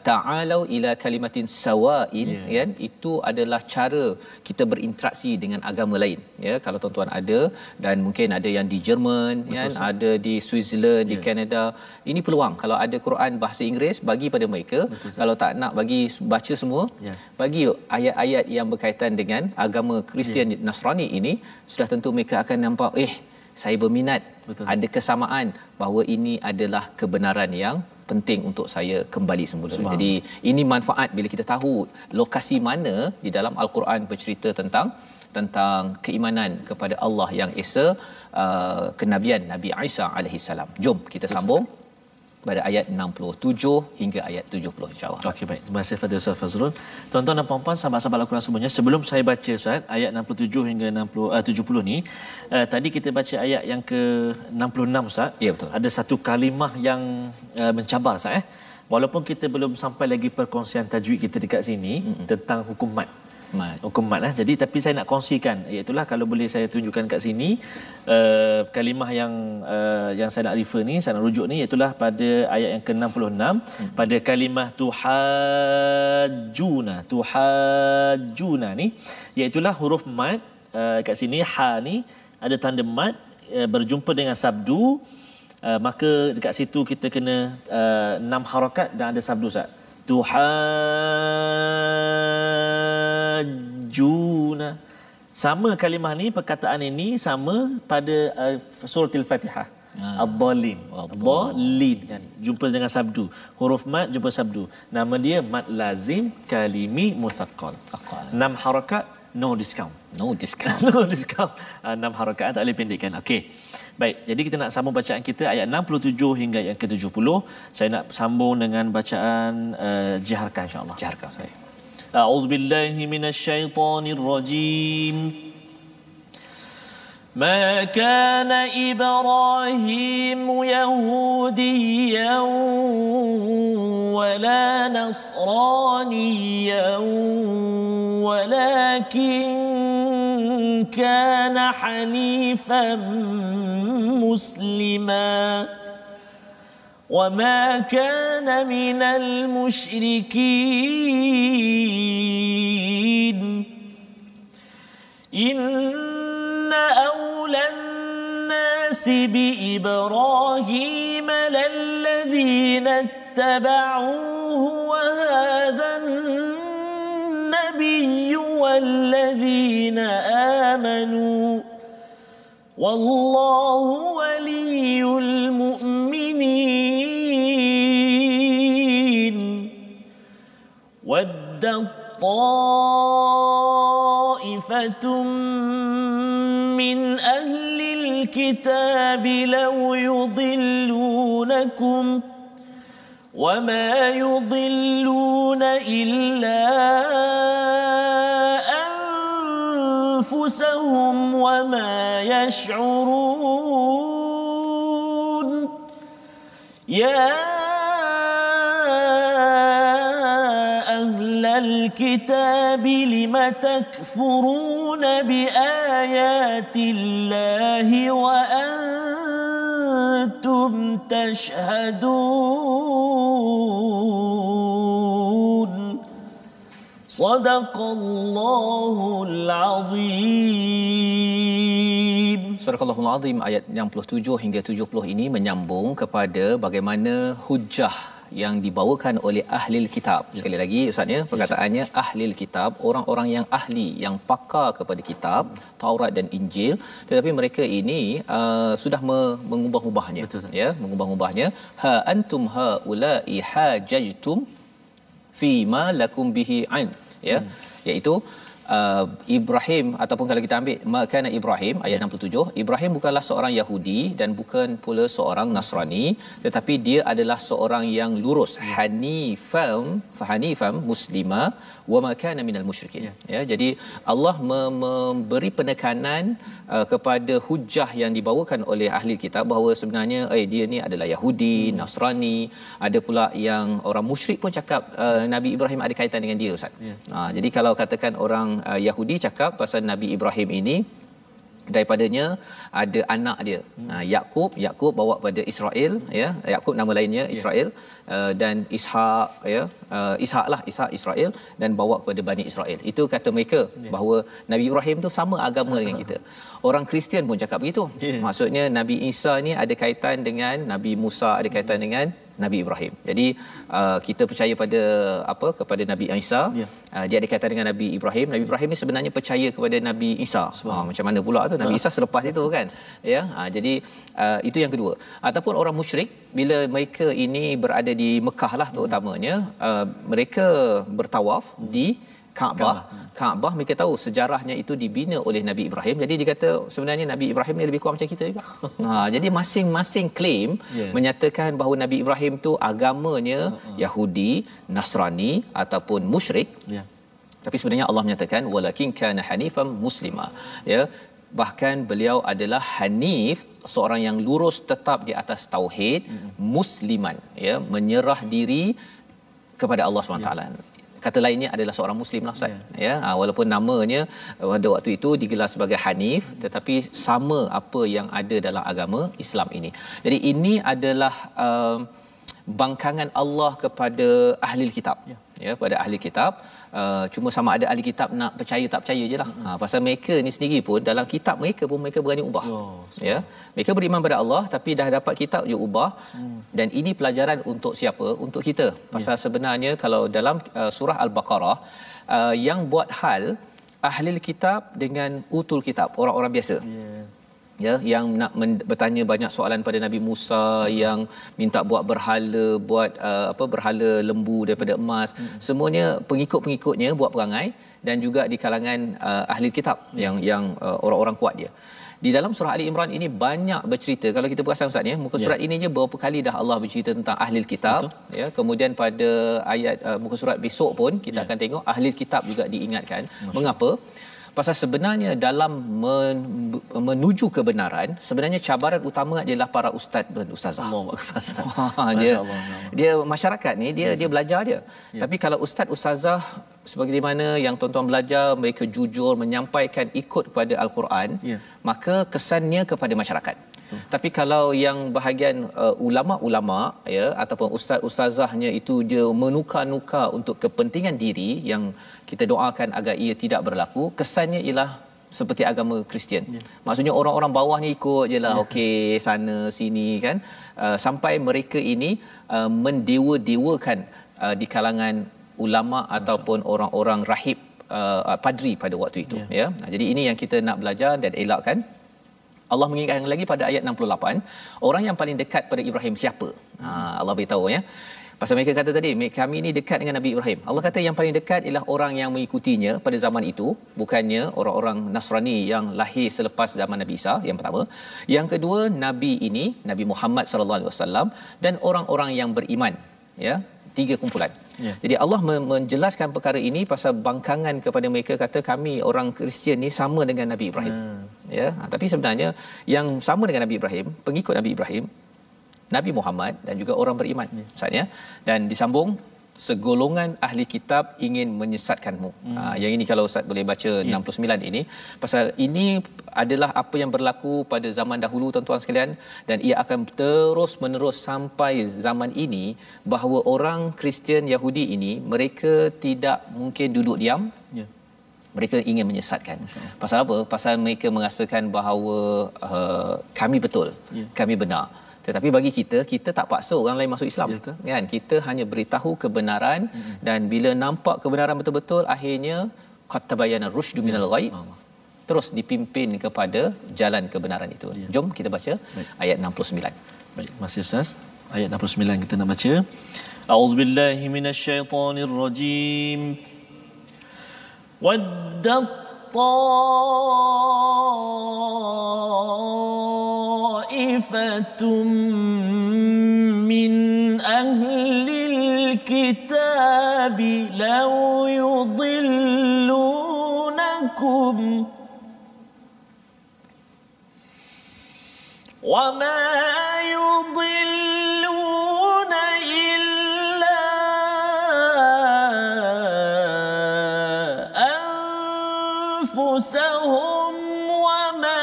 ta'alau ila kalimatin sawa'in, kan? Itu adalah cara kita berinteraksi dengan agama lain. Ya, kalau tuan-tuan ada, dan mungkin ada yang di Jerman, kan? Ada di Switzerland, di Canada. Ini peluang. Kalau ada Quran bahasa Inggeris, bagi pada mereka. Kalau tak nak bagi baca semua, bagi ayat-ayat yang berkaitan dengan agama Kristian Nasrani ini, sudah tentu mereka akan nampak saya berminat. Ada kesamaan bahawa ini adalah kebenaran yang penting untuk saya kembali semula. Jadi ini manfaat bila kita tahu lokasi mana di dalam Al-Quran bercerita tentang keimanan kepada Allah yang esa, kenabian Nabi Isa alaihi salam. Jom kita sambung pada ayat 67 hingga ayat 70 insya-Allah. Okey, baik. Terima kasih Fadil Ustaz Fazrul. Tuan-tuan dan puan-puan, sahabat-sahabat Al-Quran semuanya, sebelum saya baca Ustaz ayat 67 hingga 70 ni, tadi kita baca ayat yang ke-66 Ustaz. Ya, betul. Ada satu kalimah yang mencabar Ustaz Walaupun kita belum sampai lagi perkongsian tajwid kita dekat sini tentang hukum mat. Hukum mat Jadi tapi saya nak kongsikan, iaitulah kalau boleh saya tunjukkan kat sini kalimah yang saya nak refer ni, saya nak rujuk ni, iaitulah pada ayat yang ke-66 pada kalimah tuhajjuna ni, iaitulah huruf mat. Kat sini ha ni ada tanda mat berjumpa dengan sabdu, maka dekat situ kita kena 6 harakat dan ada sabdu Ustaz. Tuhajjuna. Sama kalimah ni, perkataan ini sama pada surah Al-Fatihah. Ad-Dallin. Ad-Dallin kan, jumpa dengan sabdu. Huruf mat jumpa sabdu. Nama dia mat lazim kalimi muthaqqal. 6 harakat, no discount. No discount. 6 harakat, tak boleh pendekkan. Okey. Baik, jadi kita nak sambung bacaan kita ayat 67 hingga yang ke-70. Saya nak sambung dengan bacaan Jaharkah insya-Allah. Jaharkah saya. A'udzubillahi minasyaitonirrajim. ما كان إبراهيم يهوديا ولا نصرانيا ولكن كان حنيفا مسلما وما كان من المشركين إن أولى الناس بإبراهيم للذين اتبعوه وهذا النبي والذين آمنوا والله ولي المؤمنين ود طائفة من أهل الكتاب لو يضلونكم وما يضلون إلا أنفسهم وما يشعرون يا الكتاب لم تكفرون بآيات الله وأنتم تشهدون صدق الله العظيم. Surah Al-Allahul Azim ayat 67 hingga 70 ini menyambung kepada bagaimana hujah yang dibawakan oleh ahli kitab. Sekali lagi ustaznya perkataannya ahli kitab, orang-orang yang ahli, yang pakar kepada kitab Taurat dan Injil, tetapi mereka ini sudah mengubah-ubahnya. Ya, mengubah-ubahnya. Ha antum haula'i hajajtum fi ma lakum bihi ain, ya, iaitu Ibrahim, ataupun kalau kita ambil makana Ibrahim ayat 67, Ibrahim bukanlah seorang Yahudi dan bukan pula seorang Nasrani, tetapi dia adalah seorang yang lurus, hanifam muslima wa ma kana minal musyrikin. Ya, jadi Allah memberi penekanan kepada hujah yang dibawakan oleh ahli kitab bahawa sebenarnya dia ni adalah Yahudi, Nasrani, ada pula yang orang musyrik pun cakap Nabi Ibrahim ada kaitan dengan dia, ustaz. Jadi kalau katakan orang Yahudi cakap pasal Nabi Ibrahim ini daripadanya ada anak dia, Yakub bawa pada Israel, ya, Yakub nama lainnya Israel, dan Ishak, ya, Ishak Israel, dan bawa kepada Bani Israel. Itu kata mereka bahawa Nabi Ibrahim tu sama agama dengan kita. Orang Kristian pun cakap begitu. Maksudnya Nabi Isa ni ada kaitan dengan Nabi Musa, ada kaitan dengan Nabi Ibrahim. Jadi kita percaya kepada Nabi Isa. Dia ada kaitan dengan Nabi Ibrahim. Nabi Ibrahim ni sebenarnya percaya kepada Nabi Isa. Macam mana pula tu Nabi Isa selepas itu kan. Ya, jadi itu yang kedua. Ataupun orang musyrik bila mereka ini berada di Mekah lah terutamanya, mereka bertawaf di Kaabah, mereka tahu sejarahnya itu dibina oleh Nabi Ibrahim. Jadi dia kata sebenarnya Nabi Ibrahim ni lebih kurang macam kita juga. Jadi masing-masing claim menyatakan bahawa Nabi Ibrahim tu agamanya Yahudi, Nasrani ataupun musyrik. Tapi sebenarnya Allah menyatakan walakin kana hanifan muslima. Ya, bahkan beliau adalah hanif, seorang yang lurus tetap di atas tauhid, musliman, ya, menyerah diri kepada Allah SWT. Kata lainnya adalah seorang muslim lah, ustaz. Ya, walaupun namanya pada waktu itu digelar sebagai Hanif, tetapi sama apa yang ada dalam agama Islam ini. Jadi ini adalah bangkangan Allah kepada ahli kitab. Ya, pada ahli kitab. Cuma sama ada ahli kitab nak percaya tak percaya je lah. Pasal mereka ni sendiri pun dalam kitab mereka pun mereka berani ubah. Ya, mereka beriman pada Allah tapi dah dapat kitab je ubah. Dan ini pelajaran untuk siapa? Untuk kita. Pasal sebenarnya kalau dalam surah Al-Baqarah, yang buat hal ahli kitab dengan utul kitab, orang-orang biasa. Ya, yang nak bertanya banyak soalan pada Nabi Musa, yang minta buat berhala, berhala lembu daripada emas, semuanya pengikut-pengikutnya buat perangai, dan juga di kalangan ahli kitab yang orang-orang kuat dia. Di dalam surah Ali Imran ini banyak bercerita. Kalau kita perasan ustaz, muka surat ini je berapa kali dah Allah bercerita tentang ahli kitab. Ya, kemudian pada ayat muka surat besok pun kita akan tengok ahli kitab juga diingatkan. Mengapa? Pasal sebenarnya dalam menuju kebenaran, sebenarnya cabaran utama adalah para ustaz dan ustazah. Dia masyarakat ni dia belajar je. Tapi kalau ustaz ustazah seperti mana yang tuan-tuan belajar, mereka jujur menyampaikan ikut kepada Al-Quran, maka kesannya kepada masyarakat. Tapi kalau yang bahagian ulama-ulama, ya, ataupun ustaz-ustazahnya itu dia menukar-nukar untuk kepentingan diri, yang kita doakan agar ia tidak berlaku, kesannya ialah seperti agama Kristian. Maksudnya orang-orang bawah ni ikut je lah, okey sana sini kan, sampai mereka ini mendewa-dewakan di kalangan ulama ataupun orang-orang rahib, padri pada waktu itu. Ya, jadi ini yang kita nak belajar dan elakkan. Allah mengingatkan lagi pada ayat 68, orang yang paling dekat pada Ibrahim siapa? Allah beritahu, ya. Pasal mereka kata tadi, kami ni dekat dengan Nabi Ibrahim. Allah kata yang paling dekat ialah orang yang mengikutinya pada zaman itu, bukannya orang-orang Nasrani yang lahir selepas zaman Nabi Isa, yang pertama. Yang kedua, Nabi ini, Nabi Muhammad sallallahu alaihi wasallam, dan orang-orang yang beriman. Ya, tiga kumpulan. Jadi Allah menjelaskan perkara ini pasal bangkangan kepada mereka, kata kami orang Kristian ni sama dengan Nabi Ibrahim. Ya, tapi sebenarnya yang sama dengan Nabi Ibrahim, pengikut Nabi Ibrahim, Nabi Muhammad dan juga orang beriman. Maksudnya, dan disambung segolongan ahli kitab ingin menyesatkanmu. Yang ini kalau Ustaz boleh baca 69 ini, pasal ini adalah apa yang berlaku pada zaman dahulu tuan-tuan sekalian, dan ia akan terus menerus sampai zaman ini, bahawa orang Kristian Yahudi ini mereka tidak mungkin duduk diam. Mereka ingin menyesatkan. Pasal apa? Pasal mereka merasakan bahawa kami betul, kami benar. Tetapi bagi kita tak paksa orang lain masuk Islam, kan? Kita hanya beritahu kebenaran, dan bila nampak kebenaran betul-betul, akhirnya qad tabayyana ar-rusydu minal ghayy, terus dipimpin kepada jalan kebenaran itu. Jom kita baca ayat 69. Baik, masih Ustaz. Ayat 69 kita nak baca. A'udzubillahi minasyaitonir rajim. Waddat ta'ifatum min ahlil kitabi law yudillunakum wa ma yudilluna illa anfusahum wa ma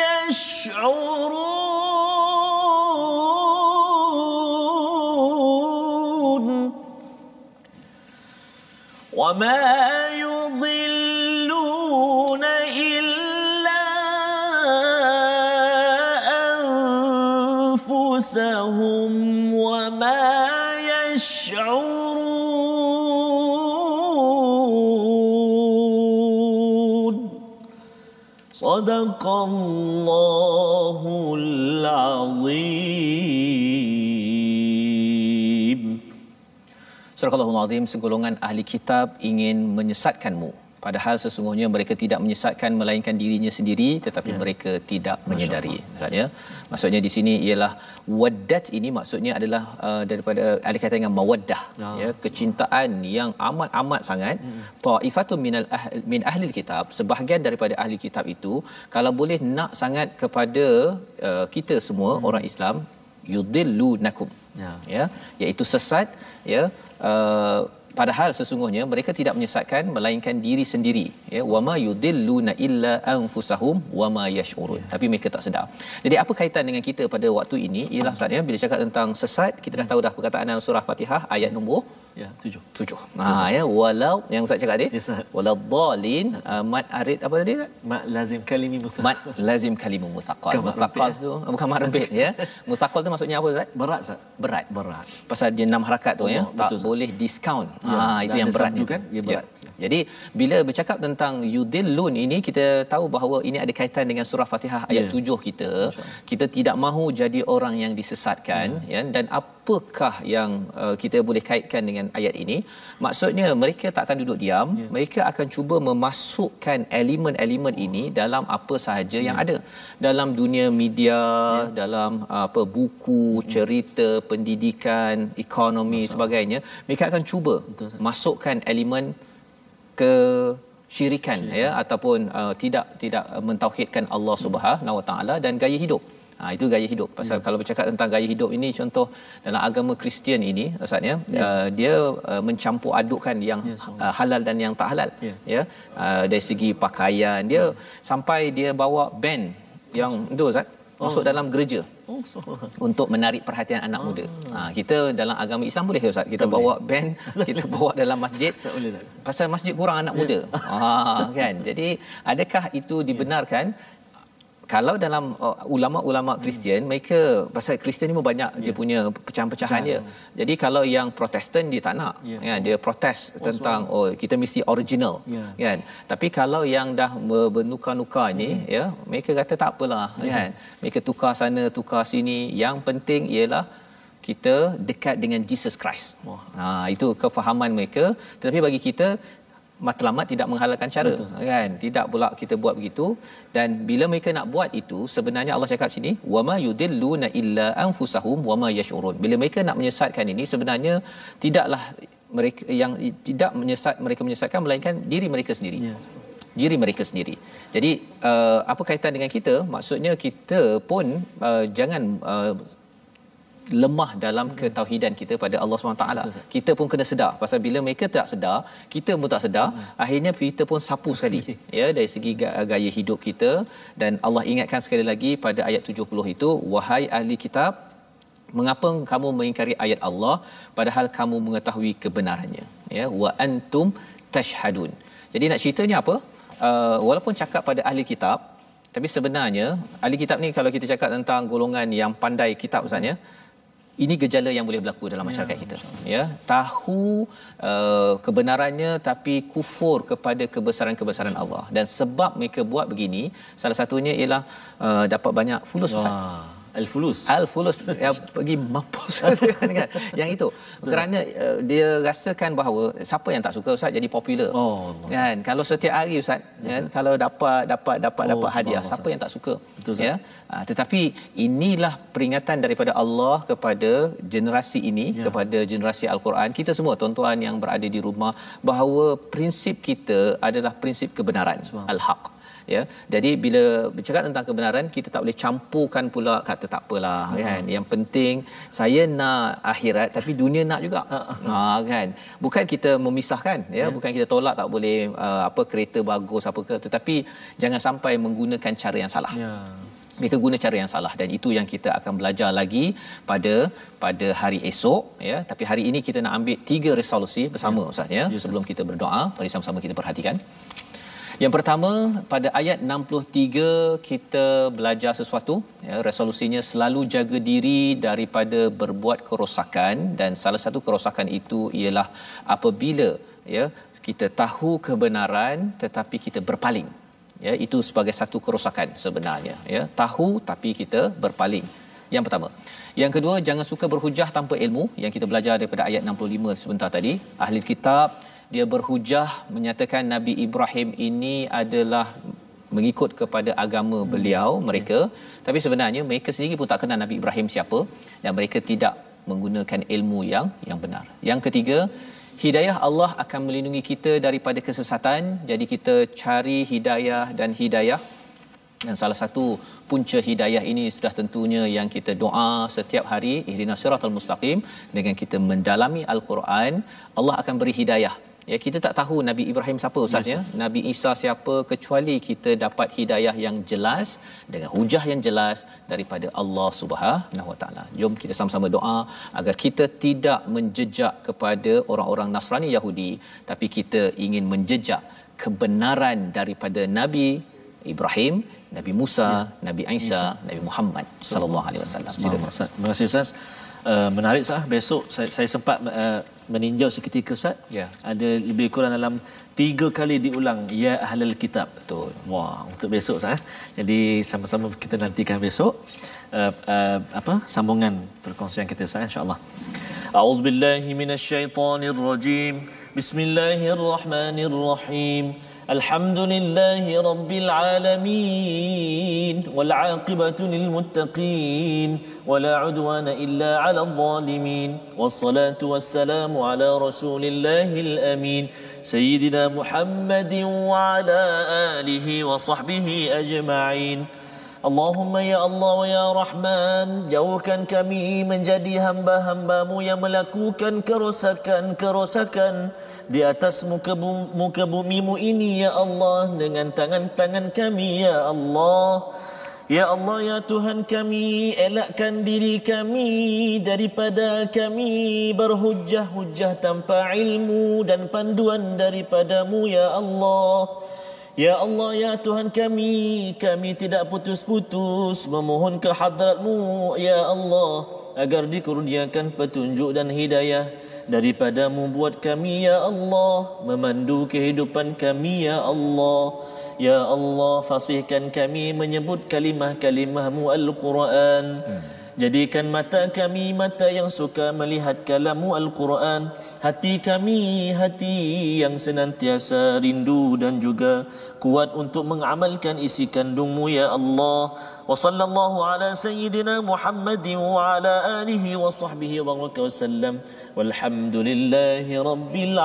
yash'urun wa ma yudilluna illa anfusahum wa ma yash'urun. Sadaqallahul azim. Surah Al-Azim, segolongan ahli kitab ingin menyesatkanmu, padahal sesungguhnya mereka tidak menyesatkan melainkan dirinya sendiri, tetapi mereka tidak menyedari. Maksudnya di sini ialah waddat ini maksudnya adalah daripada ada kaitan dengan mawaddah, kecintaan yang amat sangat. Ta'ifatun min ahli kitab, sebahagian daripada ahli kitab itu kalau boleh nak sangat kepada kita semua orang Islam, yudillunakum, iaitu sesat, padahal sesungguhnya mereka tidak menyesatkan melainkan diri sendiri, wama yudilluna illa anfusahum wama yash'urun, tapi mereka tak sedar. Jadi apa kaitan dengan kita pada waktu ini ialah Ustaz, bila cakap tentang sesat, kita dah tahu dah perkataan dalam surah Fatihah ayat nombor 7. Walau yang Ustaz cakap tadi, waladhdallin, mad arid apa tadi? Mad lazim kalimi muthaqqal. Mad lazim kalimu muthaqqal. Muthaqqal tu bukan mad rempit, Muthaqqal tu maksudnya apa Ustaz? Berat Ustaz. Berat. Pasal dia 6 harakat tu, tak boleh diskaun. Itu yang berat kan? Dia berat. Jadi bila bercakap tentang yudillun ini, kita tahu bahawa ini ada kaitan dengan surah Fatihah ayat 7 kita. Kita tidak mahu jadi orang yang disesatkan, dan apakah yang kita boleh kaitkan dengan ayat ini? Maksudnya mereka tak akan duduk diam, mereka akan cuba memasukkan elemen-elemen ini dalam apa sahaja yang ada dalam dunia media, dalam buku, cerita, pendidikan, ekonomi, sebagainya. Mereka akan cuba masukkan elemen kesyirikan, ataupun tidak mentauhidkan Allah Subhanahu Wa Taala dan gaya hidup. Itu gaya hidup. Pasal kalau bercakap tentang gaya hidup ini, contoh dalam agama Kristian ini Ustaz, dia mencampur adukkan yang halal dan yang tak halal, dari segi pakaian dia, sampai dia bawa band yang itu Ustaz masuk dalam gereja untuk menarik perhatian anak muda. Kita dalam agama Islam boleh ke Ustaz kita bawa band, kita bawa dalam masjid? Pasal masjid kurang anak muda. Kan, jadi adakah itu dibenarkan? Kalau dalam ulama-ulama Kristian, mereka pasal Kristian ni banyak dia punya pecahan-pecahan dia. Jadi kalau yang Protestan dia tak nak, dia protes tentang kita mesti original, kan. Tapi kalau yang dah bernukar-nukar ni, mereka kata tak apalah, kan. Mereka tukar sana, tukar sini. Yang penting ialah kita dekat dengan Jesus Christ. Itu kefahaman mereka. Tetapi bagi kita, matlamat tidak menghalalkan cara, kan, tidak pula kita buat begitu. Dan bila mereka nak buat itu, sebenarnya Allah cakap sini wama yudilluna illa anfusahum wama yash'urun. Bila mereka nak menyesatkan ini, sebenarnya tidaklah mereka yang tidak mereka menyesatkan melainkan diri mereka sendiri. Diri mereka sendiri. Jadi apa kaitan dengan kita? Maksudnya kita pun jangan lemah dalam ketauhidan kita pada Allah SWT. Kita pun kena sedar, pasal bila mereka tak sedar, kita pun tak sedar, akhirnya kita pun sapu sekali ya dari segi gaya hidup kita. Dan Allah ingatkan sekali lagi pada ayat 70 itu, wahai ahli kitab, mengapa kamu mengingkari ayat Allah padahal kamu mengetahui kebenarannya, ya, wa antum tashhadun. Jadi nak ceritanya apa? Walaupun cakap pada ahli kitab, tapi sebenarnya ahli kitab ni, kalau kita cakap tentang golongan yang pandai kitab Ustaz ya, ini gejala yang boleh berlaku dalam masyarakat kita, ya, tahu kebenarannya tapi kufur kepada kebesaran-kebesaran Allah. Dan sebab mereka buat begini, salah satunya ialah dapat banyak fulus Ustaz. Al-fulus yang pergi mampus kan, yang itu kerana dia rasakan bahawa siapa yang tak suka Ustaz jadi popular, kan. Kalau setiap hari Ustaz, kan, kalau dapat hadiah, siapa yang tak suka? Betul, ya. Tetapi inilah peringatan daripada Allah kepada generasi ini, kepada generasi Al-Quran, kita semua tuan-tuan yang berada di rumah, bahawa prinsip kita adalah prinsip kebenaran, al-haq. Ya, jadi bila bercakap tentang kebenaran, kita tak boleh campurkan pula kata tak apalah, kan. Yang penting saya nak akhirat tapi dunia nak juga. Kan. Bukan kita memisahkan, ya, bukan kita tolak tak boleh kereta bagus apa ke, tetapi jangan sampai menggunakan cara yang salah. Mereka guna cara yang salah, dan itu yang kita akan belajar lagi pada hari esok, ya. Tapi hari ini kita nak ambil 3 resolusi bersama Ustaz, ya. Sebelum kita berdoa, mari sama-sama kita perhatikan. Yang pertama, pada ayat 63 kita belajar sesuatu, ya, resolusinya selalu jaga diri daripada berbuat kerosakan, dan salah satu kerosakan itu ialah apabila, ya, kita tahu kebenaran tetapi kita berpaling. Ya, itu sebagai satu kerosakan sebenarnya, ya. Tahu tapi kita berpaling. Yang pertama. Yang kedua, jangan suka berhujah tanpa ilmu, yang kita belajar daripada ayat 65 sebentar tadi. Ahli kitab dia berhujah menyatakan Nabi Ibrahim ini adalah mengikut kepada agama beliau mereka, tapi sebenarnya mereka sendiri pun tak kenal Nabi Ibrahim siapa, dan mereka tidak menggunakan ilmu yang benar. Yang ketiga, hidayah Allah akan melindungi kita daripada kesesatan, jadi kita cari hidayah dan hidayah. Dan salah satu punca hidayah ini sudah tentunya yang kita doa setiap hari, ihdinas siratal mustaqim. Dengan kita mendalami Al-Quran, Allah akan beri hidayah. Ya, kita tak tahu Nabi Ibrahim siapa Ustaz, ya, Nabi Isa siapa, kecuali kita dapat hidayah yang jelas dengan hujah yang jelas daripada Allah Subhanahu Wa Taala. Jom kita sama-sama doa agar kita tidak menjejak kepada orang-orang Nasrani Yahudi, tapi kita ingin menjejak kebenaran daripada Nabi Ibrahim, Nabi Musa, Nabi Isa, Nabi Muhammad sallallahu alaihi wasallam. Terima kasih Ustaz. Menarik Ustaz. Besok saya sempat meninjau seketika Ustaz. Ada lebih kurang dalam 3 kali diulang ya ahlul kitab. Betul. Wah, untuk besok Ustaz. Jadi sama-sama kita nantikan besok sambungan perkongsian kita Ustaz, insya-Allah. A'udzubillahi minasyaitonirrajim. Bismillahirrahmanirrahim. Alhamdulillahi rabbil alamin wal 'aqibatu lil muttaqin wala 'udwana illa 'alal zalimin wassalatu wassalamu ala rasulillahil amin sayyidina Muhammadin wa ala alihi wa sahbihi ajma'in. Allahumma ya Allah wa ya Rahman, jauhkan kami menjadi hamba-hamba-Mu yang melakukan kerosakan di atas muka bumi-Mu ini ya Allah, dengan tangan-tangan kami ya Allah. Ya Allah, ya Tuhan kami, elakkan diri kami daripada kami berhujah-hujah tanpa ilmu dan panduan daripada-Mu ya Allah. Ya Allah, ya Tuhan kami tidak putus-putus memohon ke hadrat-Mu ya Allah, agar dikurniakan petunjuk dan hidayah daripada-Mu buat kami ya Allah, memandu kehidupan kami ya Allah. Ya Allah, fasihkan kami menyebut kalimah-kalimah-Mu Al-Quran. Jadikan mata kami mata yang suka melihat kalam-Mu Al-Quran, hati kami hati yang senantiasa rindu dan juga kuat untuk mengamalkan isi kandung-Mu ya Allah. wa sallallahu ala sayyidina Muhammadin wa ala alihi wa sahbihi wa baraka wa sallam. Walhamdulillahi rabbil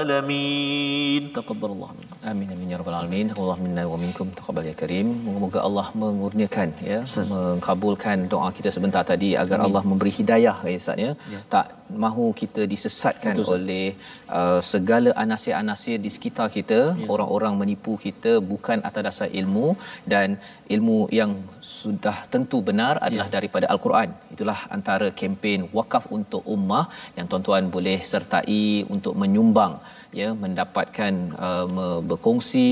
alamin. Taqabbalallahu minkum. Amin amin ya rabbal alamin. Allahumma minna wa minkum taqabbal ya karim. Moga-moga Allah mengurniakan ya, mengabulkan doa kita sebentar tadi agar Allah memberi hidayah ya Ustaz ya. Tak mahu kita disesatkan oleh segala anasir-anasir di sekitar kita, orang-orang menipu kita bukan atas dasar ilmu, dan ilmu yang sudah tentu benar adalah daripada Al-Quran. Itulah antara kempen wakaf untuk ummah yang tuan-tuan boleh sertai untuk menyumbang ya, mendapatkan berkongsi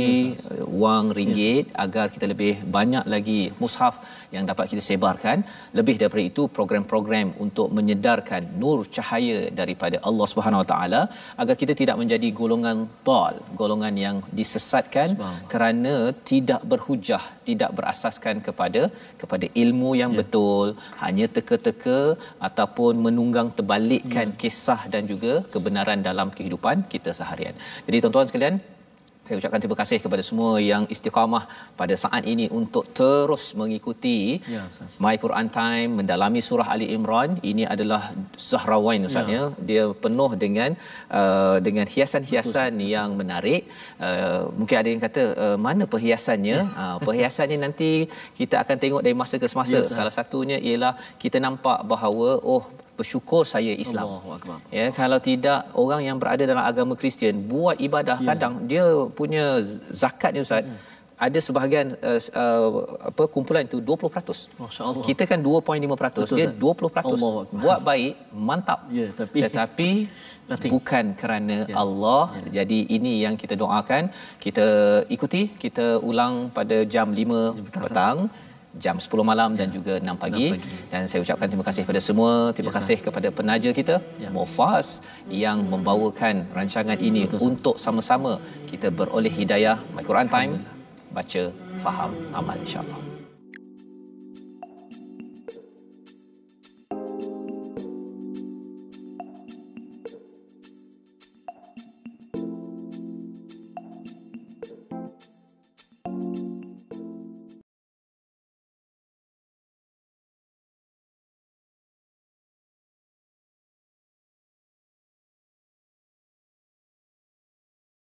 wang ringgit agar kita lebih banyak lagi mushaf yang dapat kita sebarkan. Lebih daripada itu, program-program untuk menyedarkan nur cahaya daripada Allah Subhanahu Wa Taala agar kita tidak menjadi golongan dal, golongan yang disesatkan kerana tidak berhujah, tidak berasaskan kepada ilmu yang betul, hanya teka-teka ataupun menunggang terbalikkan kisah dan juga kebenaran dalam kehidupan kita seharian. Jadi tuan-tuan sekalian, saya ucapkan terima kasih kepada semua yang istiqamah pada saat ini untuk terus mengikuti My Quran Time, mendalami surah Ali Imran. Ini adalah Zahrawain Ustaz ya. Dia penuh dengan hiasan-hiasan yang menarik. Mungkin ada yang kata mana perhiasannya? Perhiasannya nanti kita akan tengok dari masa ke semasa. Salah satunya ialah kita nampak bahawa bersyukur saya Islam. Ya, kalau tidak, orang yang berada dalam agama Kristian buat ibadah kadang dia punya zakat ni Ustaz, ada sebahagian kumpulan itu 20%. Masya-Allah. Kita kan 2.5%, dia 20%. Buat baik, mantap. Tetapi bukan kerana Allah. Jadi ini yang kita doakan, kita ikuti, kita ulang pada jam 5 petang, jam 10 malam dan juga 6 pagi. Dan saya ucapkan terima kasih kepada semua. Terima kasih kepada penaja kita Mufas yang membawakan rancangan ini untuk sama-sama kita beroleh hidayah. My Quran Time, baca, faham, amal, insya-Allah.